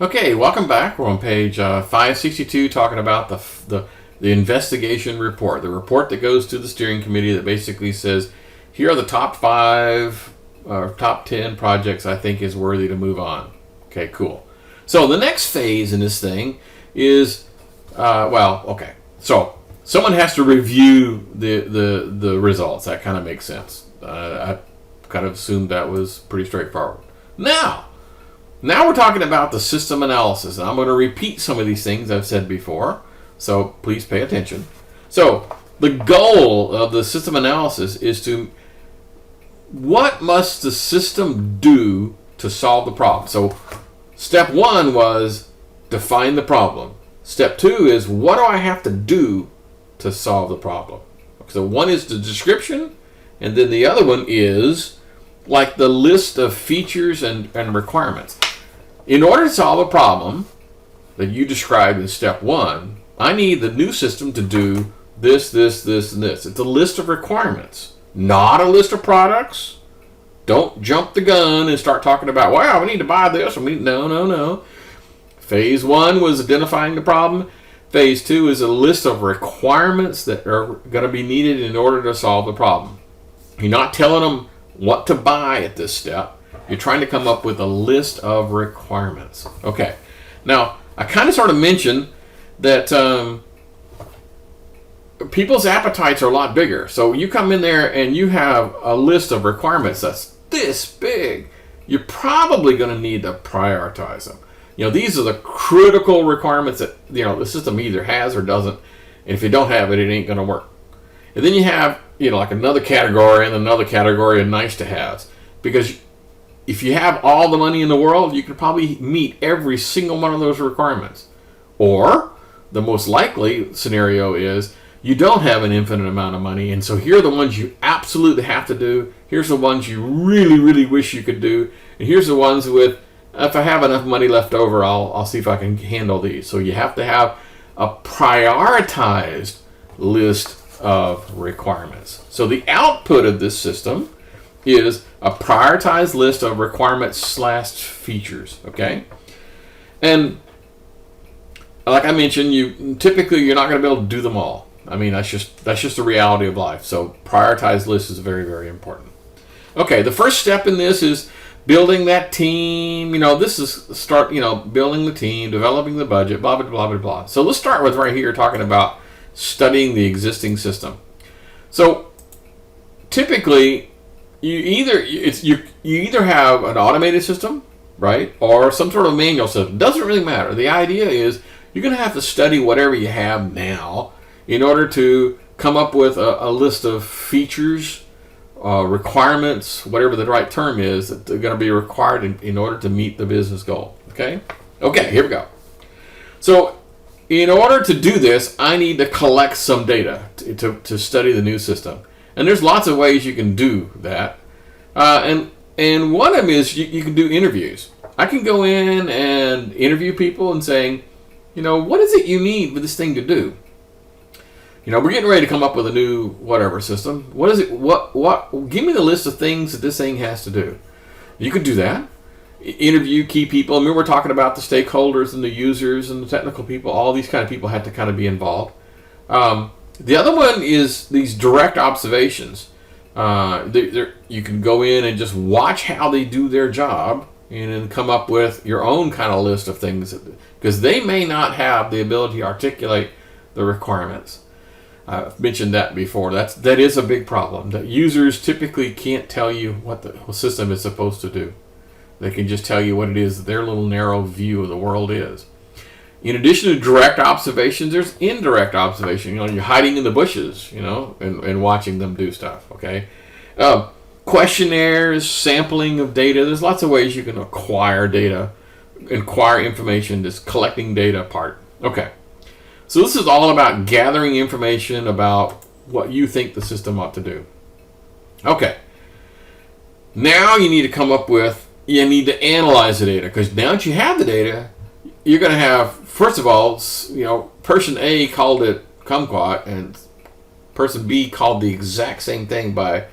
Okay, welcome back. We're on page 562 talking about the investigation report. The report that goes to the steering committee that basically says, here are the top 5 or top 10 projects I think is worthy to move on. Okay, cool. So the next phase in this thing is, so someone has to review the results. That kind of makes sense. I kind of assumed that was pretty straightforward. Now we're talking about the system analysis, and I'm going to repeat some of these things I've said before, so please pay attention. So the goal of the system analysis is what must the system do to solve the problem? So step 1 was define the problem. Step 2 is what do I have to do to solve the problem? So one is the description, and then the other one is like the list of features and requirements. In order to solve a problem that you described in step 1, I need the new system to do this, this, this, and this. It's a list of requirements, not a list of products. Don't jump the gun and start talking about, wow, we need to buy this. No. Phase 1 was identifying the problem. Phase 2 is a list of requirements that are going to be needed in order to solve the problem. You're not telling them what to buy at this step. You're trying to come up with a list of requirements. Okay. Now, I kind of sort of mentioned that people's appetites are a lot bigger. So you come in there and you have a list of requirements that's this big. You're probably going to need to prioritize them. These are the critical requirements that, the system either has or doesn't. And if you don't have it, it ain't going to work. And then you have, like another category and another category of nice to haves. Because if you have all the money in the world, you could probably meet every single one of those requirements. Or the most likely scenario is you don't have an infinite amount of money, and so here are the ones you absolutely have to do. Here's the ones you really, really wish you could do. And here's the ones with, if I have enough money left over, I'll see if I can handle these. So you have to have a prioritized list of requirements. So the output of this system is a prioritized list of requirements / features. Okay, and like I mentioned, you're not going to be able to do them all. I mean, that's just the reality of life. So prioritized list is very, very important. Okay, the first step in this is building that team. This is building the team, developing the budget, blah blah blah blah blah. So let's start with right here talking about studying the existing system. So typically, you either have an automated system, right, or some sort of manual system. Doesn't really matter. The idea is you're going to have to study whatever you have now in order to come up with a list of features, requirements, whatever the right term is, that are going to be required in order to meet the business goal. Okay, here we go. So in order to do this, I need to collect some data to study the new system. And there's lots of ways you can do that. And one of them is you can do interviews. I can go in and interview people and saying, what is it you need for this thing to do? We're getting ready to come up with a new whatever system. What is it? What? Give me the list of things that this thing has to do. You could do that. Interview key people. I mean, we're talking about the stakeholders and the users and the technical people. All these kind of people have to kind of be involved. The other one is these direct observations. You can go in and just watch how they do their job and then come up with your own kind of list of things, because they may not have the ability to articulate the requirements. I've mentioned that before. That is a big problem. That users typically can't tell you what the system is supposed to do. They can just tell you what it is, their little narrow view of the world is. In addition to direct observations, there's indirect observation. You're hiding in the bushes, and watching them do stuff. Okay, questionnaires, sampling of data. There's lots of ways you can acquire data, acquire information. This collecting data part. Okay, so this is all about gathering information about what you think the system ought to do. Okay, now you need to come up with. You need to analyze the data, because now that you have the data, you're going to have, first of all, person A called it kumquat, and person B called the exact same thing by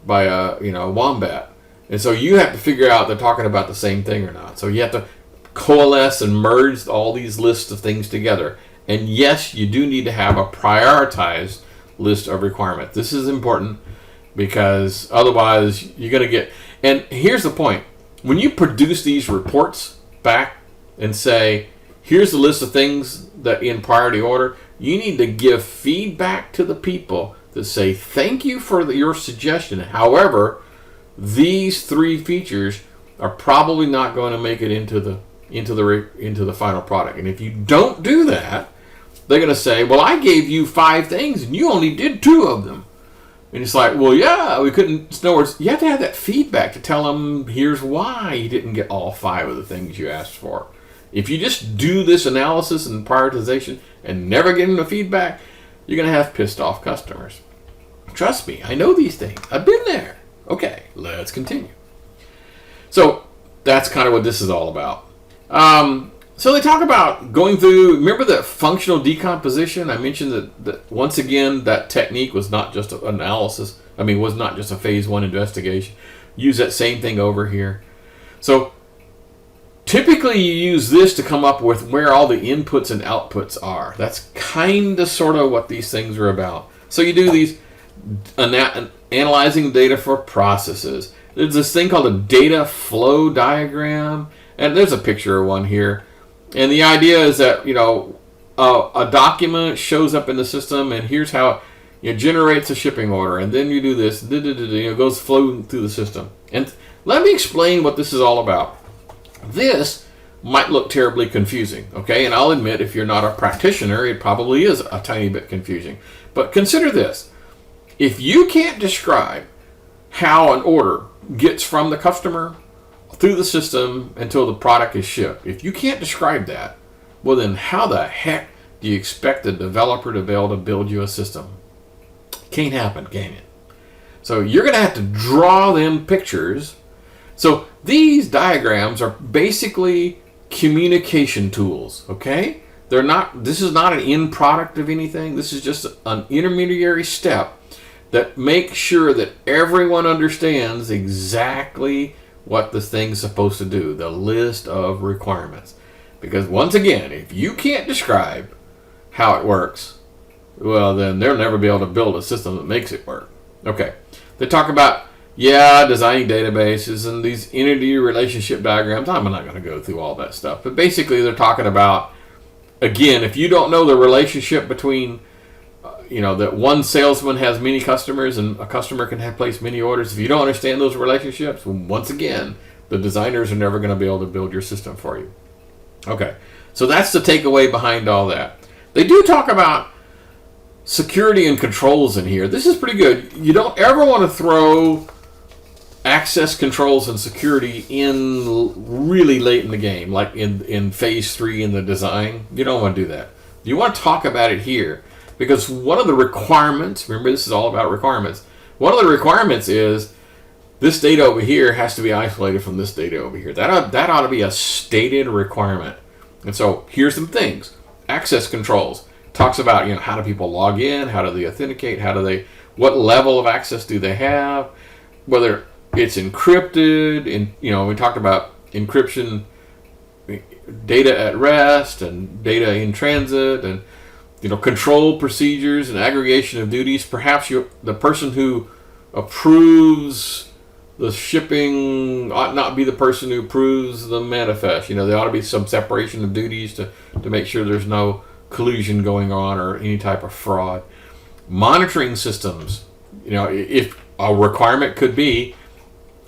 wombat, and so you have to figure out they're talking about the same thing or not. So you have to coalesce and merge all these lists of things together. And yes, you do need to have a prioritized list of requirements. This is important because otherwise you're going to get... And here's the point. When you produce these reports back and say, here's the list of things that in priority order, you need to give feedback to the people that say, thank you for your suggestion. However, these 3 features are probably not going to make it into the final product. And if you don't do that, they're going to say, well, I gave you 5 things and you only did 2 of them. And it's like, well, yeah, we couldn't. In other words, you have to have that feedback to tell them, here's why you didn't get all 5 of the things you asked for. If you just do this analysis and prioritization and never get into feedback, you're going to have pissed off customers. Trust me, I know these things. I've been there. Okay, let's continue. So that's kind of what this is all about. So they talk about going through, remember the functional decomposition? I mentioned that once again, that technique was not just an analysis. Was not just a phase 1 investigation. Use that same thing over here. So typically you use this to come up with where all the inputs and outputs are. That's kind of sort of what these things are about. So you do these analyzing data for processes. There's this thing called a data flow diagram. And there's a picture of one here. And the idea is that, a document shows up in the system, and here's how it generates a shipping order. And then you do this, it goes flowing through the system. And let me explain what this is all about. This might look terribly confusing, okay? And I'll admit, if you're not a practitioner, it probably is a tiny bit confusing. But consider this. If you can't describe how an order gets from the customer through the system until the product is shipped, if you can't describe that, well then how the heck do you expect the developer to be able to build you a system? Can't happen, can it? So you're going to have to draw them pictures. So these diagrams are basically communication tools, okay? This is not an end product of anything. This is just an intermediary step that makes sure that everyone understands exactly what this thing's supposed to do, the list of requirements. Because once again, if you can't describe how it works, well then they'll never be able to build a system that makes it work. Okay, they talk about, designing databases and these entity relationship diagrams. I'm not going to go through all that stuff, but basically they're talking about, again, if you don't know the relationship between that one salesman has many customers and a customer can have placed many orders. If you don't understand those relationships, once again, the designers are never going to be able to build your system for you. Okay, so that's the takeaway behind all that. They do talk about security and controls in here. This is pretty good. You don't ever want to throw access controls and security in really late in the game, like in phase 3 in the design. You don't want to do that. You want to talk about it here. Because one of the requirements, remember this is all about requirements, one of the requirements is this data over here has to be isolated from this data over here. That ought to be a stated requirement. And so here's some things. Access controls talks about how do people log in, how do they authenticate, what level of access do they have, whether it's encrypted, we talked about encryption, data at rest and data in transit, and control procedures and aggregation of duties. Perhaps the person who approves the shipping ought not be the person who approves the manifest. There ought to be some separation of duties to make sure there's no collusion going on or any type of fraud. Monitoring systems. If a requirement could be,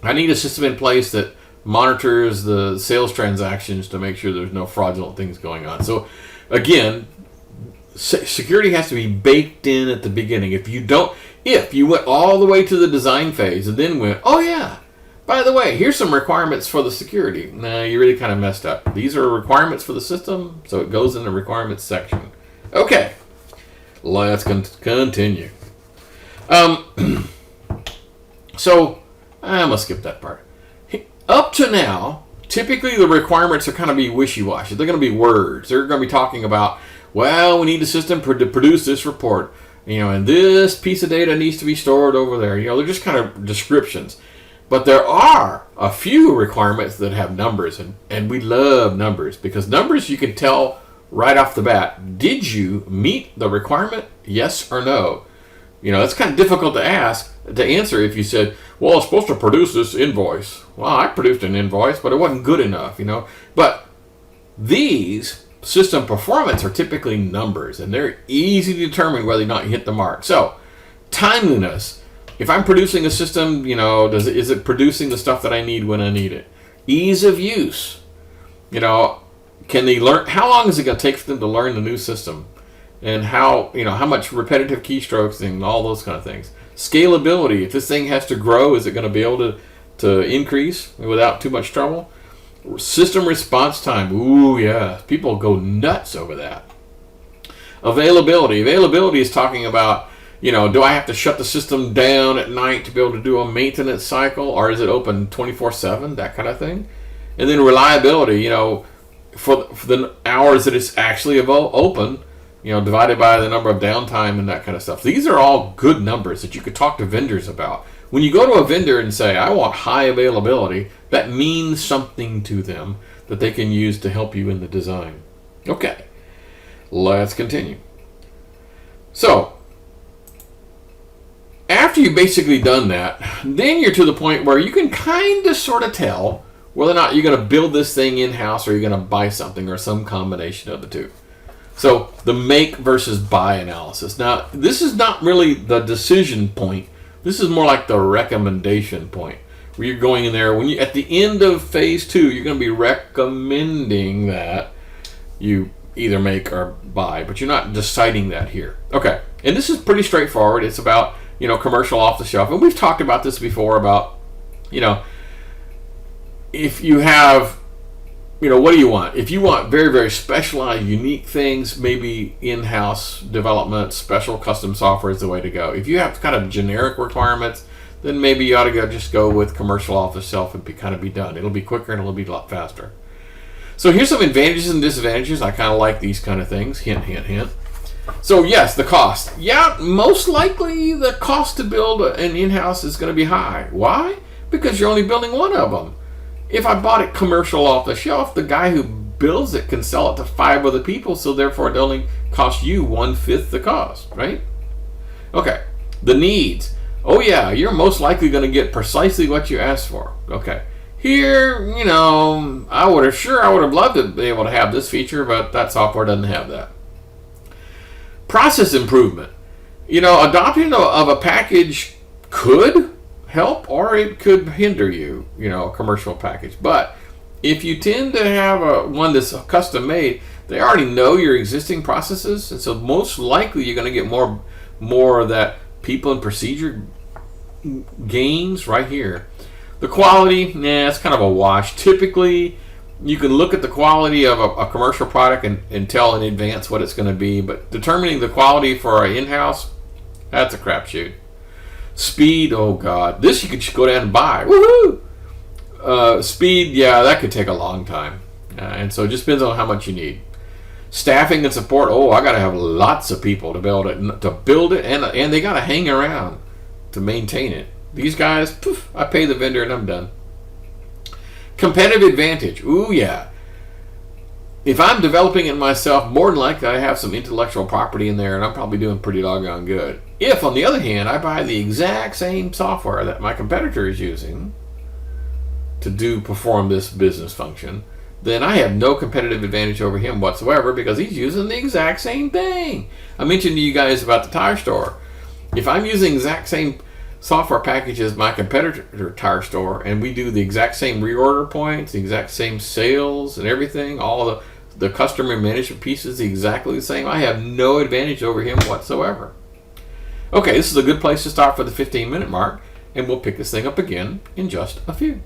I need a system in place that monitors the sales transactions to make sure there's no fraudulent things going on. So again, security has to be baked in at the beginning. If you went all the way to the design phase and then went, oh yeah, by the way, here's some requirements for the security. Nah, you really kind of messed up. These are requirements for the system, so it goes in the requirements section. Okay, let's continue. So I'm gonna skip that part. Up to now, typically the requirements are kind of be wishy-washy. They're going to be words. They're going to be talking about, well, we need a system to produce this report, and this piece of data needs to be stored over there. They're just kind of descriptions. But there are a few requirements that have numbers, and we love numbers because numbers you can tell right off the bat. Did you meet the requirement? Yes or no? You know, it's kind of difficult to answer if you said, well, it's supposed to produce this invoice. Well, I produced an invoice, but it wasn't good enough, you know. But these system performance are typically numbers, and they're easy to determine whether or not you hit the mark. So, timeliness. If I'm producing a system, you know, is it producing the stuff that I need when I need it? Ease of use. You know, can they learn? How long is it going to take for them to learn the new system? And how much repetitive keystrokes and all those kind of things. Scalability. If this thing has to grow, is it going to be able to increase without too much trouble? System response time. Ooh, yeah. People go nuts over that. Availability. Availability is talking about, you know, do I have to shut the system down at night to be able to do a maintenance cycle, or is it open 24/7? That kind of thing. And then reliability, you know, for the hours that it's actually open, you know, divided by the number of downtime and that kind of stuff. These are all good numbers that you could talk to vendors about. When you go to a vendor and say, I want high availability, that means something to them that they can use to help you in the design. Okay, let's continue. So, after you've basically done that, then you're to the point where you can kind of sort of tell whether or not you're going to build this thing in-house or you're going to buy something or some combination of the two. So the make versus buy analysis. Now, this is not really the decision point. This is more like the recommendation point, where you're going in there. When you at the end of phase 2, you're going to be recommending that you either make or buy, but you're not deciding that here. Okay, and this is pretty straightforward. It's about, you know, commercial off the shelf, and we've talked about this before about, you know, if you have, you know, what do you want? If you want very, very specialized, unique things, maybe in-house development, special custom software is the way to go. If you have kind of generic requirements, then maybe you ought to just go with commercial off the shelf and be done. It'll be quicker and it'll be a lot faster. So here's some advantages and disadvantages. I kind of like these kind of things. Hint, hint, hint. So yes, the cost. Yeah, most likely the cost to build an in-house is going to be high. Why? Because you're only building one of them. If I bought it commercial off the shelf, the guy who builds it can sell it to 5 other people, so therefore it only costs you 1/5 the cost, right? Okay, the needs. Oh yeah, you're most likely going to get precisely what you asked for. Okay, here, you know, I would have loved to be able to have this feature, but that software doesn't have that. Process improvement. You know, adoption of a package could help or it could hinder you, you know, a commercial package. But if you tend to have one that's custom made, they already know your existing processes, and so most likely you're going to get more of that people and procedure gains right here. The quality, it's kind of a wash. Typically, you can look at the quality of a commercial product and tell in advance what it's going to be, but determining the quality for an in-house, that's a crapshoot. Speed, oh god, this you could go down and buy. Woohoo! Speed, yeah, that could take a long time, and so it just depends on how much you need. Staffing and support, oh, I got to have lots of people to build it, and they got to hang around to maintain it. These guys, poof, I pay the vendor and I'm done. Competitive advantage, ooh yeah. If I'm developing it myself, more than likely I have some intellectual property in there, and I'm probably doing pretty doggone good. If, on the other hand, I buy the exact same software that my competitor is using to perform this business function, then I have no competitive advantage over him whatsoever because he's using the exact same thing. I mentioned to you guys about the tire store. If I'm using the exact same software package as my competitor tire store, and we do the exact same reorder points, the exact same sales and everything, all the customer management pieces exactly the same, I have no advantage over him whatsoever. Okay, this is a good place to start for the 15-minute mark, and we'll pick this thing up again in just a few.